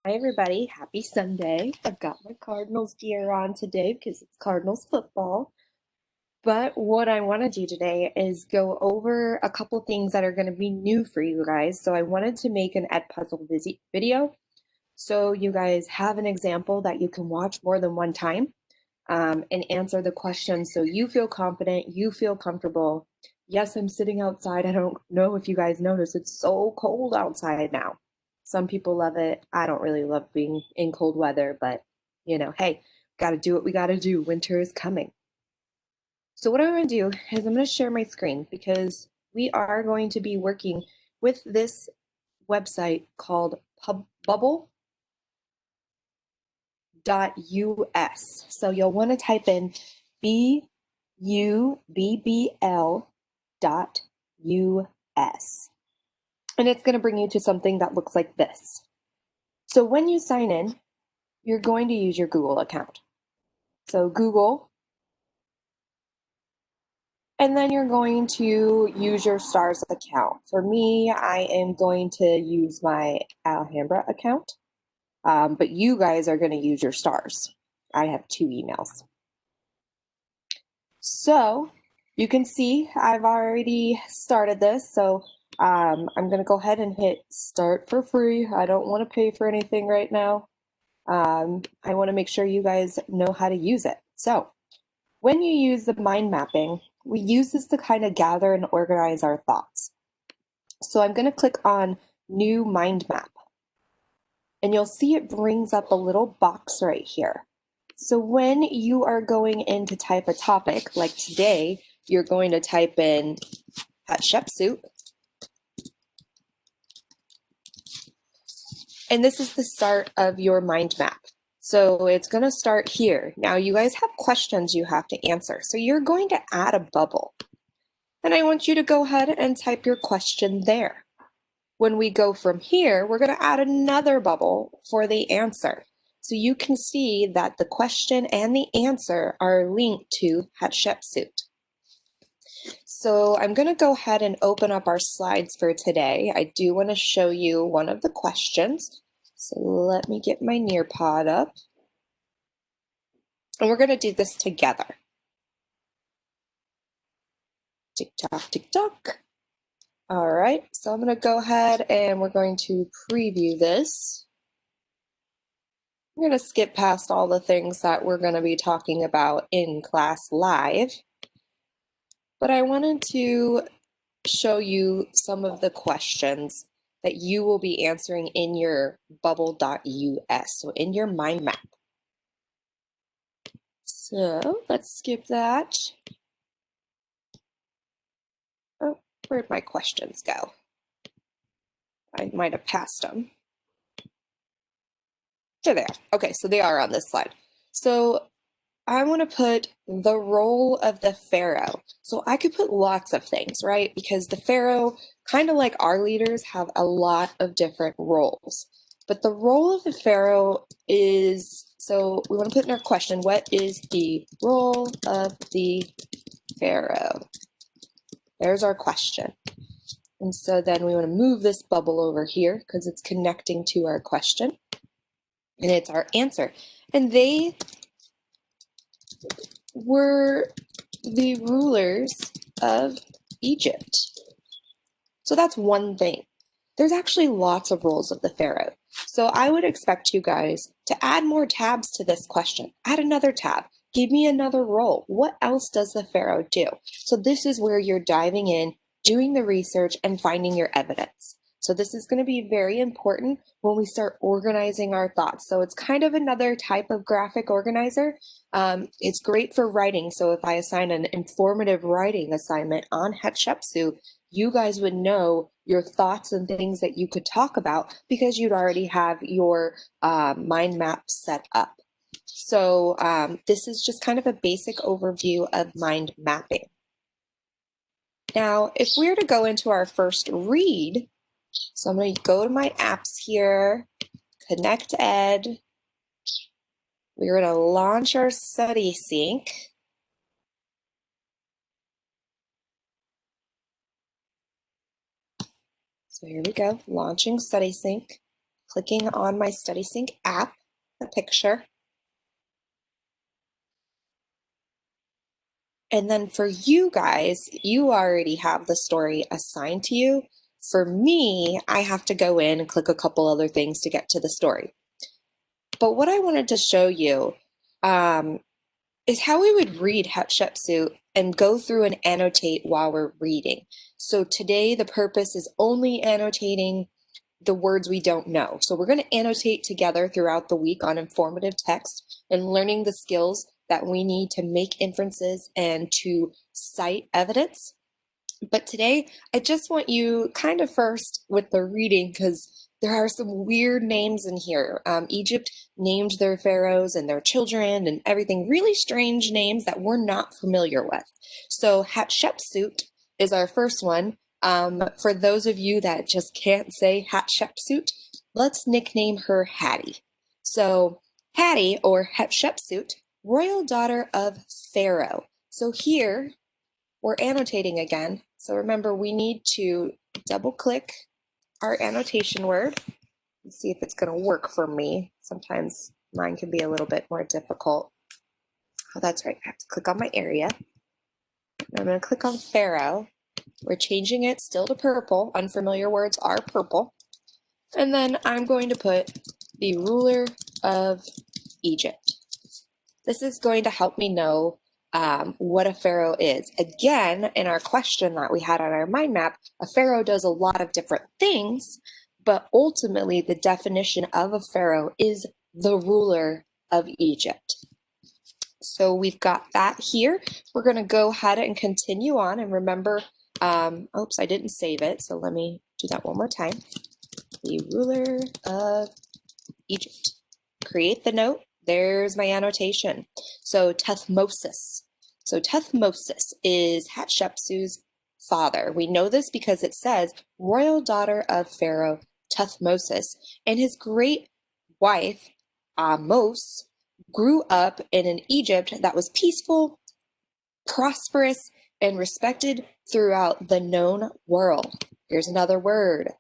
Hi everybody, happy Sunday. I've got my Cardinals gear on today because it's Cardinals football. But what I want to do today is go over a couple things that are going to be new for you guys. So I wanted to make an Edpuzzle video so you guys have an example that you can watch more than one time and answer the questions so you feel confident, you feel comfortable. Yes, I'm sitting outside. I don't know if you guys notice, it's so cold outside now. Some people love it. I don't really love being in cold weather, but hey, got to do what we got to do. Winter is coming. So what I'm going to do is I'm going to share my screen because we are going to be working with this website called Bubble.us. So you'll want to type in bubbl.us. And it's going to bring you to something that looks like this. So when you sign in, you're going to use your Google account. So Google, and then you're going to use your Stars account. For me, I am going to use my Alhambra account, but you guys are going to use your Stars. I have two emails. So you can see I've already started this. So I'm going to go ahead and hit start for free. I don't want to pay for anything right now. I want to make sure you guys know how to use it. So when you use the mind mapping, we use this to kind of gather and organize our thoughts. So I'm going to click on new mind map, and you'll see it brings up a little box right here. So when you are going in to type a topic, like today, you're going to type in Hatshepsut. And this is the start of your mind map. So it's going to start here. Now you guys have questions you have to answer. So you're going to add a bubble. And I want you to go ahead and type your question there. When we go from here, we're going to add another bubble for the answer. So you can see that the question and the answer are linked to Hatshepsut. So I'm going to go ahead and open up our slides for today. I do want to show you one of the questions. So let me get my Nearpod up. And we're going to do this together. Tick tock, tick tock. All right, so I'm going to go ahead and we're going to preview this. I'm going to skip past all the things that we're going to be talking about in class live, but I wanted to show you some of the questions that you will be answering in your bubble.us, so in your mind map. So let's skip that. Oh, where'd my questions go? I might have passed them. There they are. Okay, so they are on this slide. So I want to put the role of the pharaoh. So I could put lots of things, right? Because the pharaoh, kind of like our leaders, have a lot of different roles. But the role of the pharaoh is, so we want to put in our question, what is the role of the pharaoh? There's our question. And so then we want to move this bubble over here because it's connecting to our question. And it's our answer. And they were the rulers of Egypt. So that's one thing. There's actually lots of roles of the pharaoh. So I would expect you guys to add more tabs to this question. Add another tab. Give me another role. What else does the pharaoh do? So this is where you're diving in, doing the research, and finding your evidence. So this is going to be very important when we start organizing our thoughts. So it's kind of another type of graphic organizer. It's great for writing. So if I assign an informative writing assignment on Hatshepsut, you guys would know your thoughts and things that you could talk about because you'd already have your mind map set up. So this is just kind of a basic overview of mind mapping. Now, if we were to go into our first read, so I'm going to go to my apps here, Connect Ed. We're going to launch our study sync. So here we go, launching study sync. clicking on my StudySync app, the picture. And then for you guys, you already have the story assigned to you. For me, I have to go in and click a couple other things to get to the story. But what I wanted to show you is how we would read Hatshepsut and go through and annotate while we're reading. So today the purpose is only annotating the words we don't know. So we're going to annotate together throughout the week on informative text and learning the skills that we need to make inferences and to cite evidence. But today, I just want you kind of first with the reading, because there are some weird names in here. Egypt named their pharaohs and their children and everything, really strange names that we're not familiar with. So Hatshepsut is our first one. For those of you that just can't say Hatshepsut, let's nickname her Hattie. So Hattie, or Hatshepsut, royal daughter of Pharaoh. So here, we're annotating again. So remember, we need to double click our annotation word and see if it's going to work for me. Sometimes mine can be a little bit more difficult. Oh, that's right. I have to click on my area. I'm going to click on Pharaoh. We're changing it still to purple. Unfamiliar words are purple. And then I'm going to put the ruler of Egypt. This is going to help me know what a pharaoh is. Again, in our question that we had on our mind map, a pharaoh does a lot of different things, but ultimately the definition of a pharaoh is the ruler of Egypt. So we've got that here. We're going to go ahead and continue on, and remember, oops, I didn't save it, so let me do that one more time. The ruler of Egypt. Create the note. There's my annotation. So Thutmose. So Thutmose is Hatshepsut's father. We know this because it says royal daughter of Pharaoh Thutmose, and his great wife Ahmose grew up in an Egypt that was peaceful, prosperous, and respected throughout the known world. Here's another word.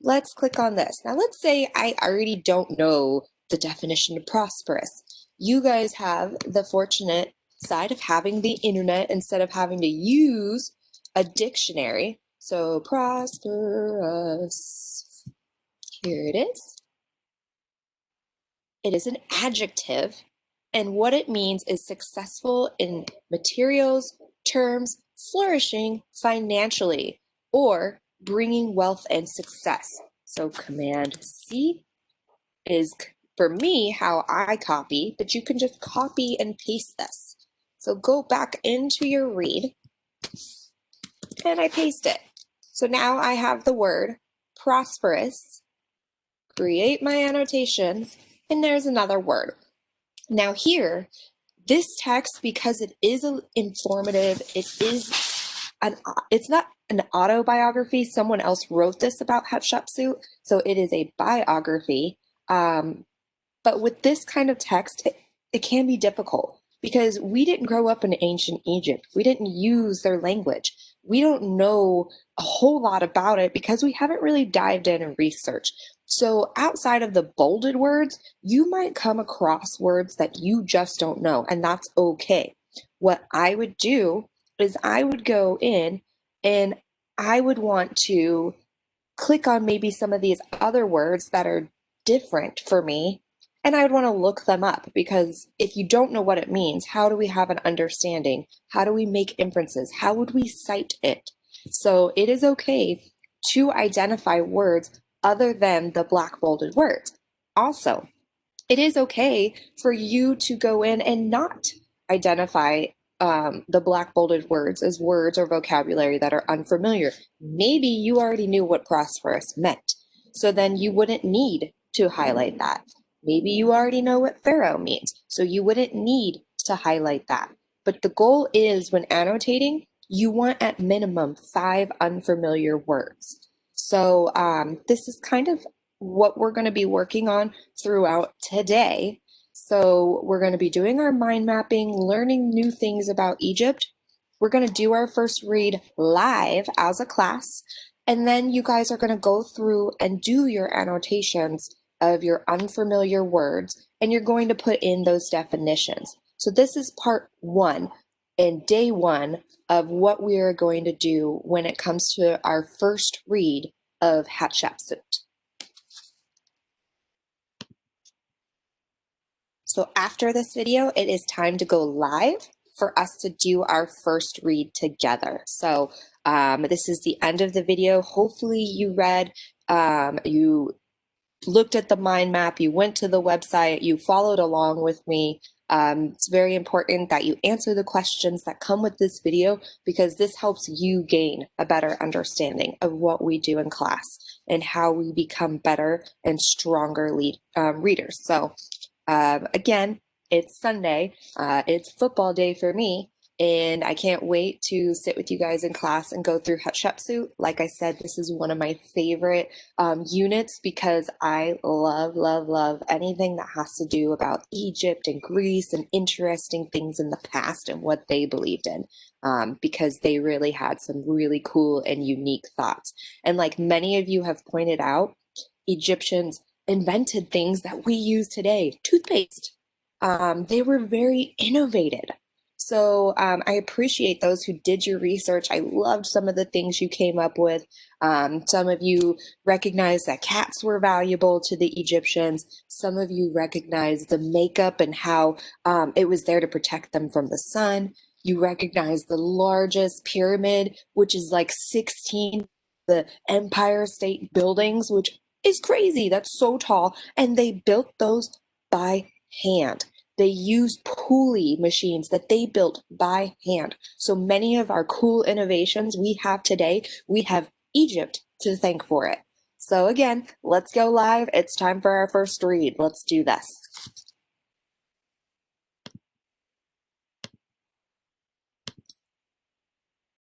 Let's click on this. Now let's say I already don't know the definition of prosperous. You guys have the fortunate side of having the internet instead of having to use a dictionary. So prosperous, here it is. It is an adjective, and what it means is successful in materials, terms, flourishing financially, or bringing wealth and success. So Command C is, for me, how I copy, but you can just copy and paste this. So go back into your read, and I paste it. So now I have the word prosperous, create my annotation, and there's another word. Now here, this text, because it is informative, it's not an autobiography. Someone else wrote this about Hatshepsut, so it is a biography. But with this kind of text, it can be difficult because we didn't grow up in ancient Egypt. We didn't use their language. We don't know a whole lot about it because we haven't really dived in and researched. So outside of the bolded words, you might come across words that you just don't know, and that's okay. What I would do is I would go in and I would want to click on maybe some of these other words that are different for me, and I would want to look them up, because if you don't know what it means, how do we have an understanding? How do we make inferences? How would we cite it? So it is okay to identify words other than the black bolded words. Also, it is okay for you to go in and not identify the black bolded words as words or vocabulary that are unfamiliar. Maybe you already knew what prosperous meant, so then you wouldn't need to highlight that. Maybe you already know what pharaoh means, so you wouldn't need to highlight that. But the goal is, when annotating, you want at minimum 5 unfamiliar words. So this is kind of what we're going to be working on throughout today. So we're going to be doing our mind mapping, learning new things about Egypt. We're going to do our first read live as a class, and then you guys are going to go through and do your annotations of your unfamiliar words, and you're going to put in those definitions. So this is part one and day one of what we are going to do when it comes to our first read of Hatshepsut. So after this video, it is time to go live for us to do our first read together. So this is the end of the video. Hopefully you read, you looked at the mind map, you went to the website, you followed along with me. It's very important that you answer the questions that come with this video because this helps you gain a better understanding of what we do in class and how we become better and stronger readers. So again, it's Sunday, it's football day for me, and I can't wait to sit with you guys in class and go through Hatshepsut. Like I said, this is one of my favorite units because I love anything that has to do about Egypt and Greece and interesting things in the past and what they believed in, because they really had some really cool and unique thoughts. And like many of you have pointed out, Egyptians invented things that we use today. Toothpaste. They were very innovative. So I appreciate those who did your research. I loved some of the things you came up with. Some of you recognized that cats were valuable to the Egyptians. Some of you recognized the makeup and how it was there to protect them from the sun. You recognize the largest pyramid, which is like 16 the Empire State Buildings, which is crazy. That's so tall. And they built those by hand. They used pulley machines that they built by hand. So many of our cool innovations we have today, we have Egypt to thank for it. So again, let's go live. It's time for our first read. Let's do this.